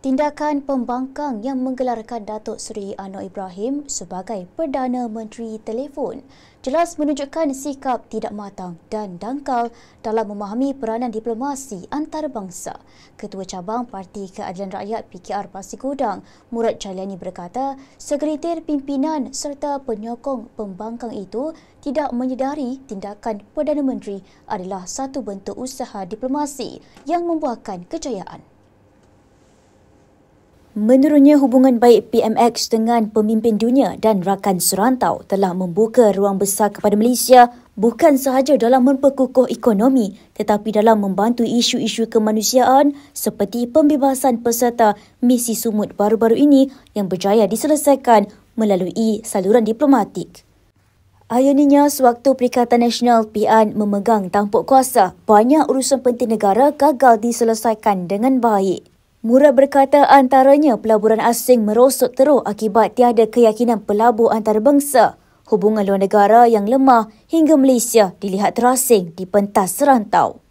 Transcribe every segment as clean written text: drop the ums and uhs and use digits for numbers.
Tindakan pembangkang yang menggelarkan Datuk Seri Anwar Ibrahim sebagai Perdana Menteri Telefon jelas menunjukkan sikap tidak matang dan dangkal dalam memahami peranan diplomasi antarabangsa. Ketua Cabang Parti Keadilan Rakyat PKR Pasir Gudang, Murad Jaliani berkata, segelintir pimpinan serta penyokong pembangkang itu tidak menyedari tindakan Perdana Menteri adalah satu bentuk usaha diplomasi yang membuahkan kejayaan. Menurutnya, hubungan baik PMX dengan pemimpin dunia dan rakan serantau telah membuka ruang besar kepada Malaysia bukan sahaja dalam memperkukuh ekonomi tetapi dalam membantu isu-isu kemanusiaan seperti pembebasan peserta misi sumut baru-baru ini yang berjaya diselesaikan melalui saluran diplomatik. Iroниnya, sewaktu Perikatan Nasional PN memegang tampuk kuasa, banyak urusan penting negara gagal diselesaikan dengan baik. Murad berkata antaranya pelaburan asing merosot teruk akibat tiada keyakinan pelabur antarabangsa, hubungan luar negara yang lemah hingga Malaysia dilihat terasing di pentas serantau.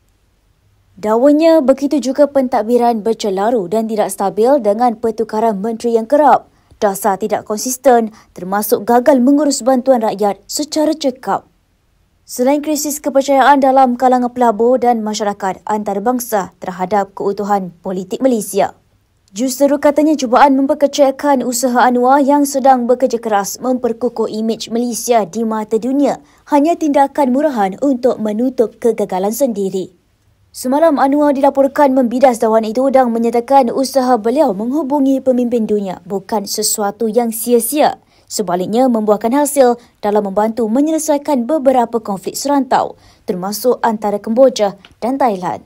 Dakwanya begitu juga pentadbiran bercelaru dan tidak stabil dengan pertukaran menteri yang kerap, dasar tidak konsisten termasuk gagal mengurus bantuan rakyat secara cekap. Selain krisis kepercayaan dalam kalangan pelabur dan masyarakat antarabangsa terhadap keutuhan politik Malaysia, justeru katanya cubaan memperkecilkan usaha Anwar yang sedang bekerja keras memperkukuh imej Malaysia di mata dunia hanya tindakan murahan untuk menutup kegagalan sendiri. Semalam Anwar dilaporkan membidas dakwaan itu dan menyatakan usaha beliau menghubungi pemimpin dunia bukan sesuatu yang sia-sia. Sebaliknya membuahkan hasil dalam membantu menyelesaikan beberapa konflik serantau termasuk antara Kemboja dan Thailand.